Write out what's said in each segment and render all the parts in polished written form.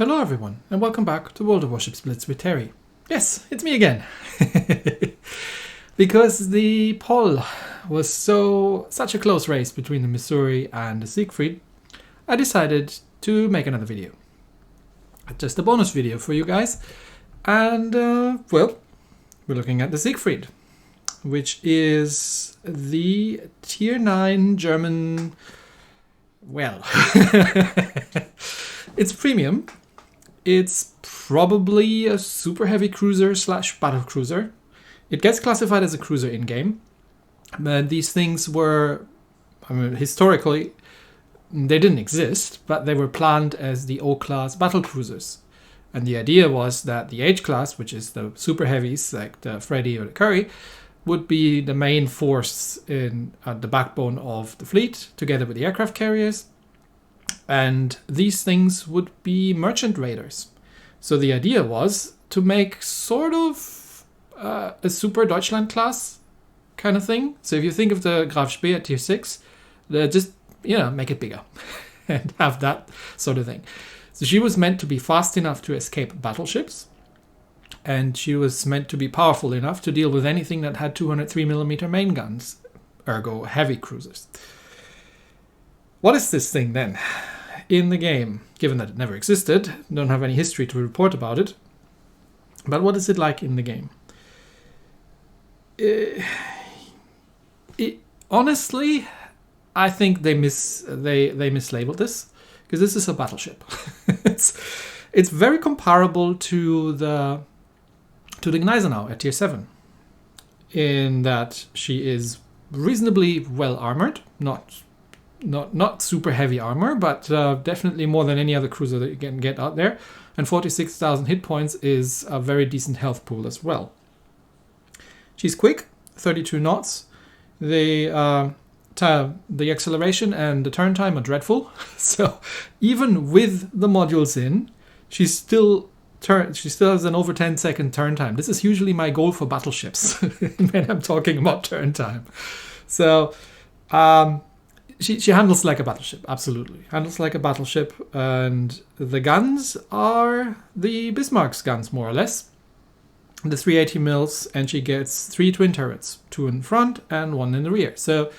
Hello everyone, and welcome back to World of Warships Blitz with Terry. Yes, it's me again. Because the poll was such a close race between the Missouri and the Siegfried, I decided to make another video. Just a bonus video for you guys. And, well, we're looking at the Siegfried, which is the Tier 9 German... well... it's premium. It's probably a super heavy cruiser slash battlecruiser. It gets classified as a cruiser in-game. But these things were, historically, they didn't exist, but they were planned as the O-class battlecruisers. And the idea was that the H-class, which is the super heavies like the Freddy or the Curry, would be the main force in the backbone of the fleet, together with the aircraft carriers. And these things would be merchant raiders. So the idea was to make sort of a super Deutschland class kind of thing. So if you think of the Graf Spee at tier 6, just, make it bigger and have that sort of thing. So she was meant to be fast enough to escape battleships. And she was meant to be powerful enough to deal with anything that had 203mm main guns, ergo heavy cruisers. What is this thing then? In the game, given that it never existed, don't have any history to report about it. But what is it like in the game? Honestly, I think they mislabeled this, because this is a battleship. it's very comparable to the Gneisenau at tier 7, in that she is reasonably well armored, not super heavy armor, but definitely more than any other cruiser that you can get out there. And 46,000 hit points is a very decent health pool as well. She's quick, 32 knots. The acceleration and the turn time are dreadful. So even with the modules in, she still has an over 10-second turn time. This is usually my goal for battleships when I'm talking about turn time. So She handles like a battleship, absolutely. Handles like a battleship, and the guns are the Bismarck's guns, more or less. The 380 mils, and she gets 3 twin turrets, 2 in front and 1 in the rear. So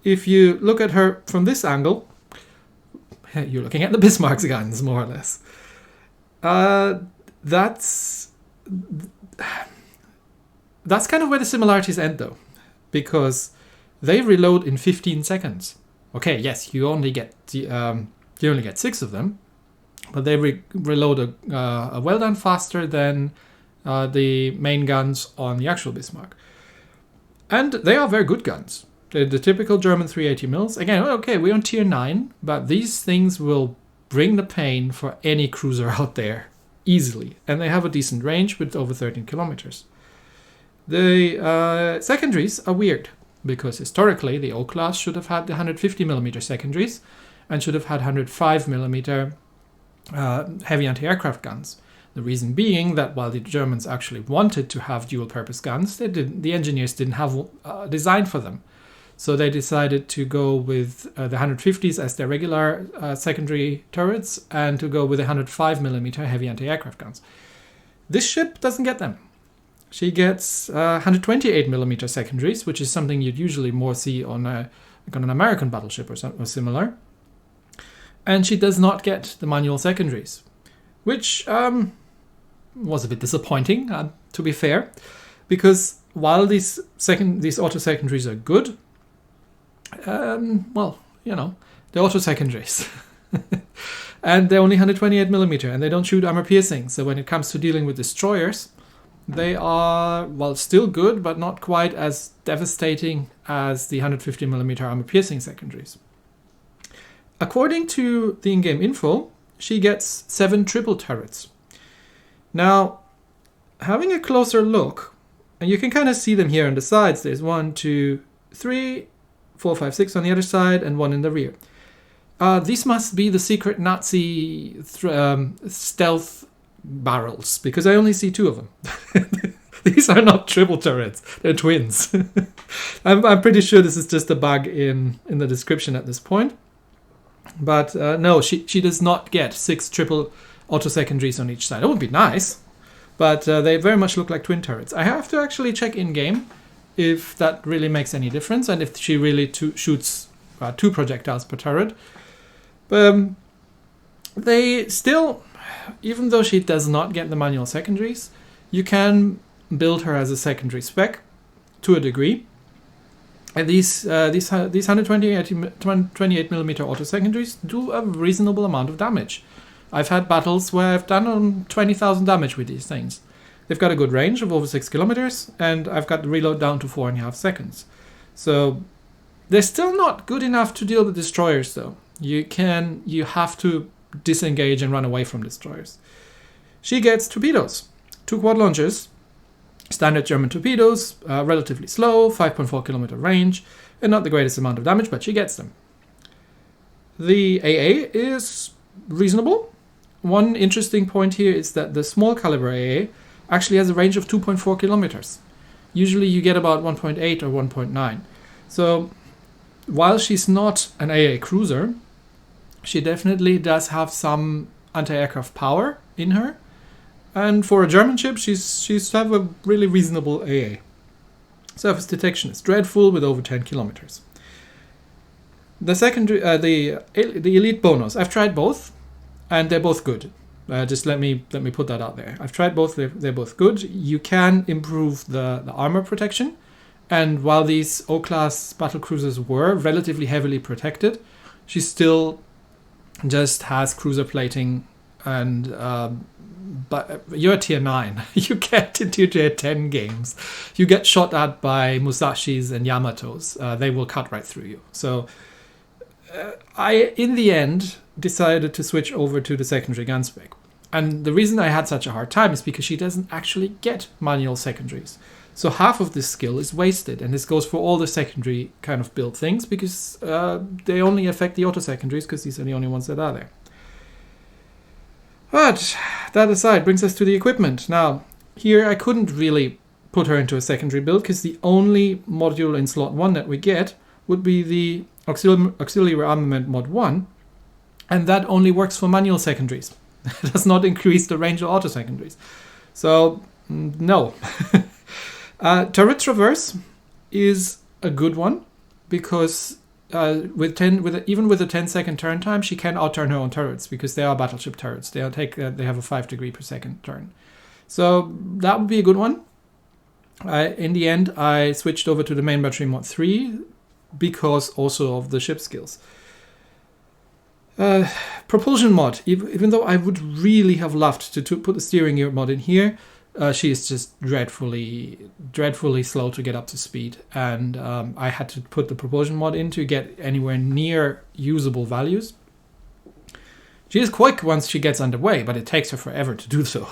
if you look at her from this angle, you're looking at the Bismarck's guns, more or less. That's kind of where the similarities end, though, because they reload in 15 seconds. Okay, yes, you only get 6 of them, but they reload a well done faster than the main guns on the actual Bismarck, and they are very good guns. They're the typical German 380 mils. Again, okay, we're on tier 9, but these things will bring the pain for any cruiser out there easily, and they have a decent range with over 13 kilometers. The secondaries are weird, because historically the O-class should have had the 150mm secondaries and should have had 105mm heavy anti-aircraft guns. The reason being that while the Germans actually wanted to have dual-purpose guns, the engineers didn't have design for them. So they decided to go with the 150s as their regular secondary turrets, and to go with the 105mm heavy anti-aircraft guns. This ship doesn't get them. She gets 128mm secondaries, which is something you'd usually more see on an American battleship or similar. And she does not get the manual secondaries, which was a bit disappointing, to be fair, because while these auto secondaries are good, they're auto secondaries. And they're only 128mm, and they don't shoot armor piercing. So when it comes to dealing with destroyers, they are, still good, but not quite as devastating as the 150mm armor-piercing secondaries. According to the in-game info, she gets 7 triple turrets. Now, having a closer look, and you can kind of see them here on the sides, there's 1, 2, 3, 4, 5, 6 on the other side, and 1 in the rear. These must be the secret Nazi stealth barrels, because I only see 2 of them. These are not triple turrets, they're twins. I'm pretty sure this is just a bug in the description at this point. But no, she does not get 6 triple auto secondaries on each side. It would be nice, but they very much look like twin turrets. I have to actually check in-game if that really makes any difference and if she really shoots 2 projectiles per turret. They still, even though she does not get the manual secondaries, you can build her as a secondary spec to a degree. And these 128mm auto secondaries do a reasonable amount of damage. I've had battles where I've done 20,000 damage with these things. They've got a good range of over 6 kilometers, and I've got the reload down to 4.5 seconds. So they're still not good enough to deal with destroyers, though. You have to disengage and run away from destroyers. She gets torpedoes, 2 quad launchers, standard German torpedoes, relatively slow, 5.4 kilometer range, and not the greatest amount of damage, but she gets them. The AA is reasonable. One interesting point here is that the small caliber AA actually has a range of 2.4 kilometers. Usually you get about 1.8 or 1.9. So while she's not an AA cruiser, she definitely does have some anti-aircraft power in her. And for a German ship, she's have a really reasonable AA. Surface detection is dreadful with over 10 kilometers. The secondary, the elite bonus, I've tried both, and they're both good. Just let me put that out there. I've tried both; they're both good. You can improve the armor protection, and while these O-class battlecruisers were relatively heavily protected, she still just has cruiser plating, and but you're tier 9. You get into tier 10 games, you get shot at by Musashis and Yamatos. They will cut right through you. So I, in the end, decided to switch over to the secondary gun spec. And the reason I had such a hard time is because she doesn't actually get manual secondaries. So half of this skill is wasted, and this goes for all the secondary kind of build things, because they only affect the auto secondaries, because these are the only ones that are there. But that aside brings us to the equipment. Now, here I couldn't really put her into a secondary build, because the only module in slot 1 that we get would be the auxiliary armament mod 1, and that only works for manual secondaries. It does not increase the range of auto secondaries. So, no. Turret Traverse is a good one, because even with a 10-second turn time, she can outturn her own turrets, because they are battleship turrets. They have a 5 degree per second turn. So that would be a good one. In the end, I switched over to the main battery mod 3, because also of the ship skills. Propulsion mod, even though I would really have loved to put the steering gear mod in here, she is just dreadfully slow to get up to speed, and I had to put the propulsion mod in to get anywhere near usable values. She is quick once she gets underway, but it takes her forever to do so.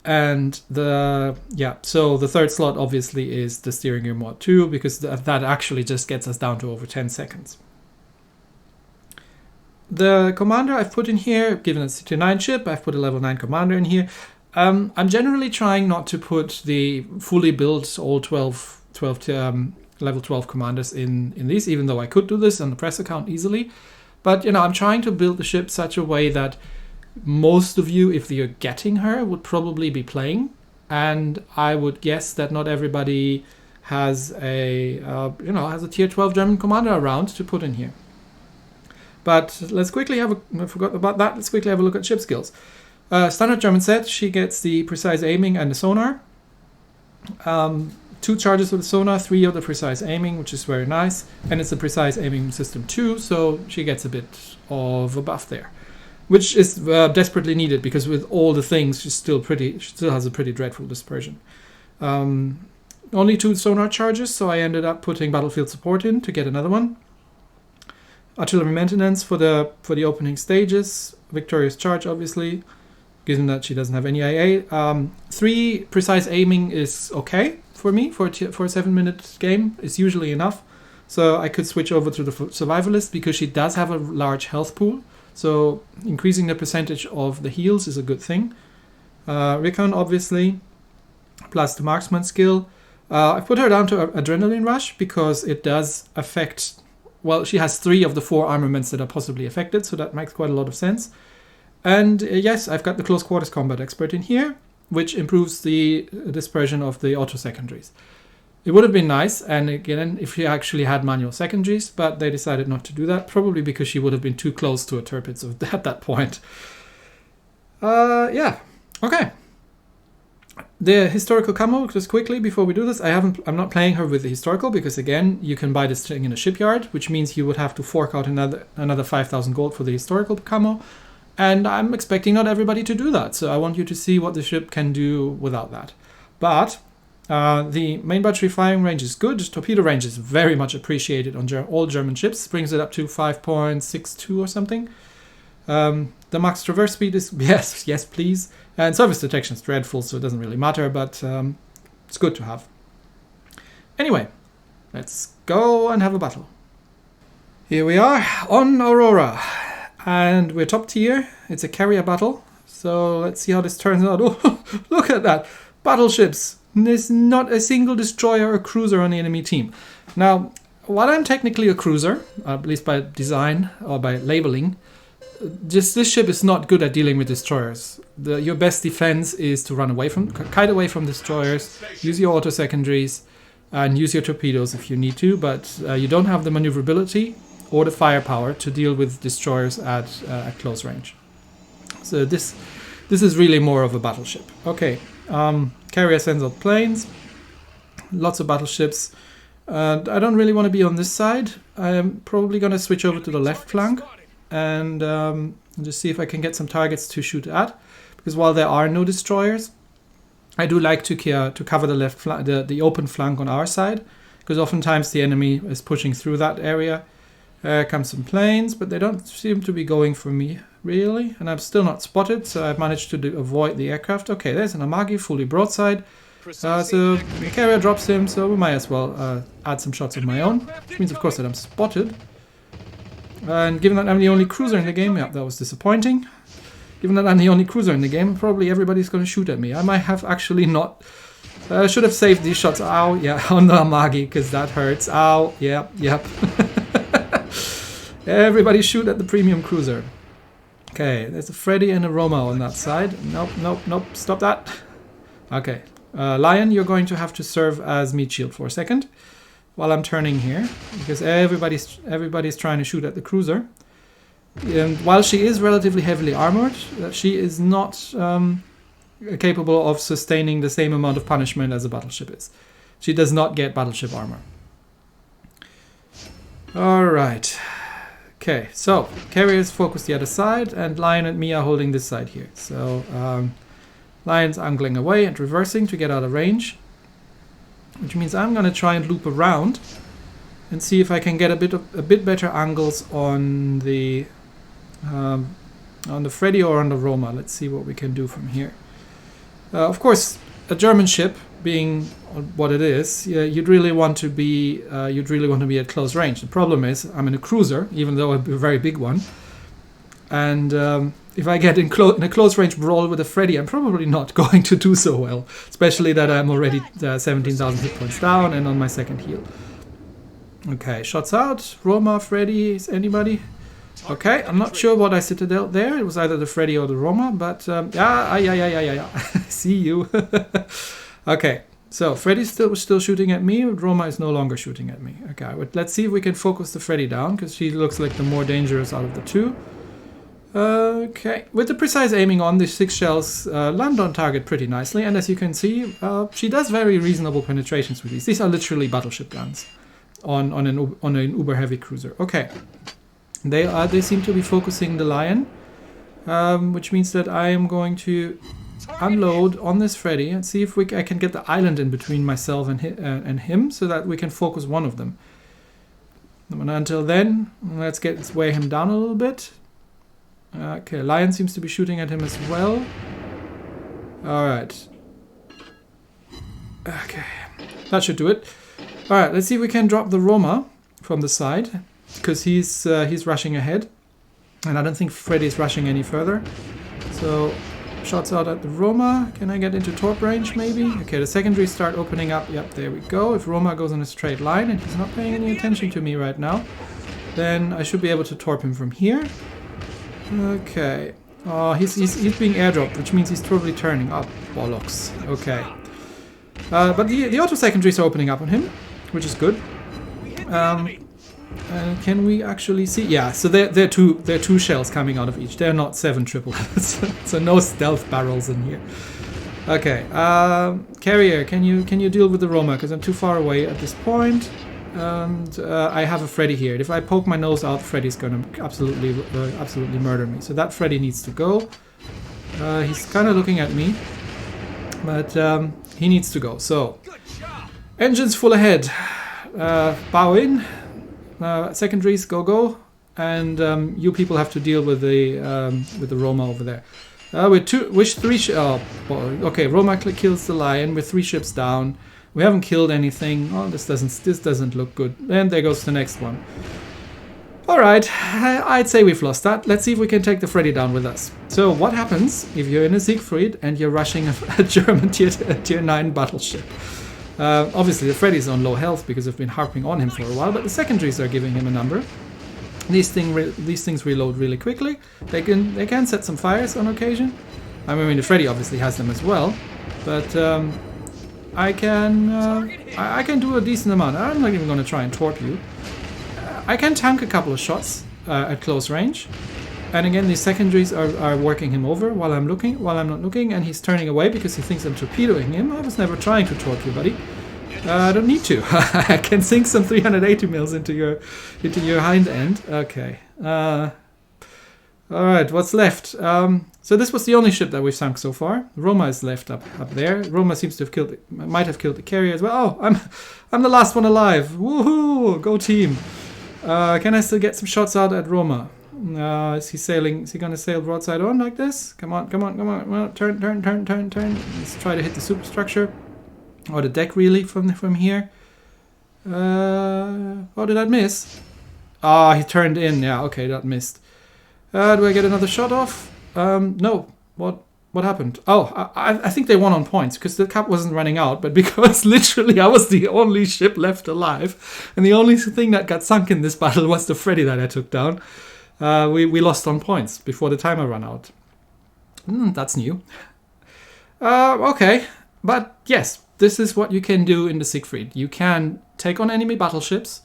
And so the third slot obviously is the steering gear mod 2, because that actually just gets us down to over 10 seconds. The commander I've put in here, given it's a tier 9 ship, I've put a level 9 commander in here. I'm generally trying not to put the fully built all 12 level 12 commanders in these, even though I could do this on the press account easily. But, I'm trying to build the ship such a way that most of you, if you're getting her, would probably be playing. And I would guess that not everybody has a tier 12 German commander around to put in here. But let's quickly I forgot about that. Let's quickly have a look at ship skills. Standard German set, she gets the precise aiming and the sonar. 2 charges with the sonar, 3 of the precise aiming, which is very nice. And it's a precise aiming system 2, so she gets a bit of a buff there, which is desperately needed, because with all the things, she still has a pretty dreadful dispersion. Only 2 sonar charges, so I ended up putting battlefield support in to get another one. Artillery maintenance for the opening stages. Victorious charge, obviously, given that she doesn't have any AA. 3 precise aiming is okay for me for a 7-minute game. It's usually enough. So I could switch over to the survivalist, because she does have a large health pool. So increasing the percentage of the heals is a good thing. Recon, obviously, plus the marksman skill. I put her down to adrenaline rush, because it does affect. Well, she has 3 of the 4 armaments that are possibly affected, so that makes quite a lot of sense. And yes, I've got the close quarters combat expert in here, which improves the dispersion of the auto secondaries. It would have been nice, and again, if she actually had manual secondaries, but they decided not to do that, probably because she would have been too close to a Torpedo at that point. Yeah, okay. The historical camo, just quickly before we do this, I'm not playing her with the historical because again, you can buy this thing in a shipyard, which means you would have to fork out another 5,000 gold for the historical camo, and I'm expecting not everybody to do that. So I want you to see what the ship can do without that. But the main battery firing range is good. Torpedo range is very much appreciated on all German ships. Brings it up to 5.62 or something. The max traverse speed is yes please. And surface detection is dreadful, so it doesn't really matter, but it's good to have. Anyway, let's go and have a battle. Here we are on Aurora, and we're top tier. It's a carrier battle, so let's see how this turns out. Oh, look at that! Battleships! There's not a single destroyer or cruiser on the enemy team. Now, while I'm technically a cruiser, at least by design or by labeling, just this ship is not good at dealing with destroyers. Your best defense is to kite away from destroyers, use your auto secondaries, and use your torpedoes if you need to, but you don't have the maneuverability or the firepower to deal with destroyers at close range. So this is really more of a battleship. Okay, carrier sends out planes, lots of battleships. I don't really want to be on this side. I'm probably going to switch over to the left flank and just see if I can get some targets to shoot at, because while there are no destroyers, I do like to cover the left flank, the open flank on our side, because oftentimes the enemy is pushing through that area. Comes some planes, but they don't seem to be going for me really, and I'm still not spotted, so I've managed to avoid the aircraft. Okay, there's an Amagi fully broadside. So the carrier drops him, so we might as well add some shots of my own, which means of course that I'm spotted. And given that I'm the only cruiser in the game, yeah, that was disappointing. Given that I'm the only cruiser in the game, probably everybody's going to shoot at me. I might have actually not... should have saved these shots. Ow, yeah, on the Amagi, because that hurts. Ow, yep. Everybody shoot at the premium cruiser. Okay, there's a Freddy and a Roma on that side. Nope, stop that. Okay, Lion, you're going to have to serve as meat shield for a second while I'm turning here, because everybody's trying to shoot at the cruiser. And while she is relatively heavily armored, she is not capable of sustaining the same amount of punishment as a battleship is. She does not get battleship armor. Alright. Okay, so carriers focus the other side, and Lion and me are holding this side here. So Lion's angling away and reversing to get out of range, which means I'm going to try and loop around and see if I can get a bit better angles on the Freddy or on the Roma. Let's see what we can do from here. Of course, a German ship being what it is, you'd really want to be at close range. The problem is I'm in a cruiser, even though a very big one, and if I get in a close range brawl with a Freddy, I'm probably not going to do so well, especially that I'm already 17,000 hit points down and on my second heal. Okay, shots out. Roma, Freddy, is anybody? Okay, I'm not sure what I citadel there. It was either the Freddy or the Roma, but yeah. See you. Okay, so Freddy's still shooting at me. Roma is no longer shooting at me. Okay, let's see if we can focus the Freddy down, because she looks like the more dangerous out of the two. Okay, with the precise aiming on, the 6 shells land on target pretty nicely, and as you can see, she does very reasonable penetrations with these. These are literally battleship guns on an uber heavy cruiser. Okay, they seem to be focusing the Lion, which means that I am going to unload on this Freddy and see if I can get the island in between myself and him, so that we can focus one of them. And until then, let's weigh him down a little bit. Okay, Lion seems to be shooting at him as well. Alright. Okay, that should do it. Alright, let's see if we can drop the Roma from the side, because he's rushing ahead, and I don't think Freddy's rushing any further. So, shots out at the Roma. Can I get into torp range maybe? Okay, the secondaries start opening up. Yep, there we go. If Roma goes in a straight line and he's not paying any attention to me right now, then I should be able to torp him from here. Okay, Oh, he's being airdropped, which means he's probably turning up. Bollocks. Okay. But the auto secondaries are opening up on him, which is good. Can we actually see? Yeah, so there are two shells coming out of each. They're not 7 triple. So no stealth barrels in here. Okay, carrier, can you deal with the Roma? Because I'm too far away at this point. And I have a Freddy here. If I poke my nose out, Freddy's gonna absolutely murder me. So that Freddy needs to go. He's kind of looking at me, but he needs to go. So engines full ahead. Bow in. Secondaries go, and you people have to deal with the Roma over there. Okay, Roma kills the lion with 3 ships down. We haven't killed anything. Oh, this doesn't look good. And there goes the next one. All right, I'd say we've lost that. Let's see if we can take the Freddy down with us. So what happens if you're in a Siegfried and you're rushing a German tier 9 battleship? Obviously, the Freddy's on low health because I've been harping on him for a while, but the secondaries are giving him a number. These things reload really quickly. They can set some fires on occasion. I mean, the Freddy obviously has them as well, but I can do a decent amount. I'm not even going to try and torp you. I can tank a couple of shots at close range. And again, these secondaries are working him over while I'm not looking, and he's turning away because he thinks I'm torpedoing him. I was never trying to torp you, buddy. I don't need to. I can sink some 380 mils into your hind end. Okay. All right. What's left? So this was the only ship that we've sunk so far. Roma is left up there. Roma seems to have might have killed the carrier as well. Oh, I'm the last one alive. Woohoo! Go team. Can I still get some shots out at Roma? Is he sailing? Is he going to sail broadside on like this? Come on. Well, turn. Let's try to hit the superstructure. Or the deck, really, from here. Oh, did that miss? Ah, he turned in. Yeah, okay, that missed. Do I get another shot off? No. What happened? Oh, I think they won on points because the cap wasn't running out, but because literally I was the only ship left alive, and the only thing that got sunk in this battle was the Freddy that I took down. We lost on points before the timer ran out. That's new. Okay, but yes, this is what you can do in the Siegfried. You can take on enemy battleships.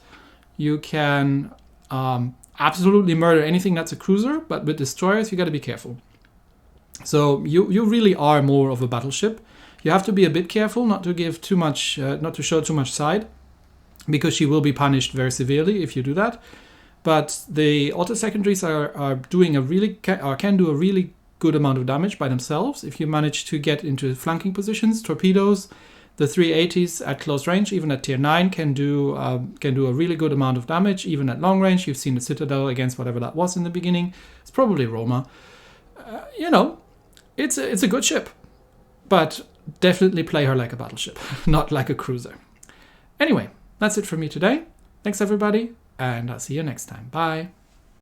You can absolutely murder anything that's a cruiser, but with destroyers you got to be careful. So you really are more of a battleship. You have to be a bit careful not to give too much, not to show too much side, because she will be punished very severely if you do that. But the auto secondaries are doing can do a really good amount of damage by themselves if you manage to get into flanking positions. Torpedoes, the 380s at close range, even at tier 9, can do a really good amount of damage, even at long range. You've seen the Citadel against whatever that was in the beginning. It's probably Roma. It's a good ship, but definitely play her like a battleship, not like a cruiser. Anyway, that's it for me today. Thanks everybody, and I'll see you next time. Bye.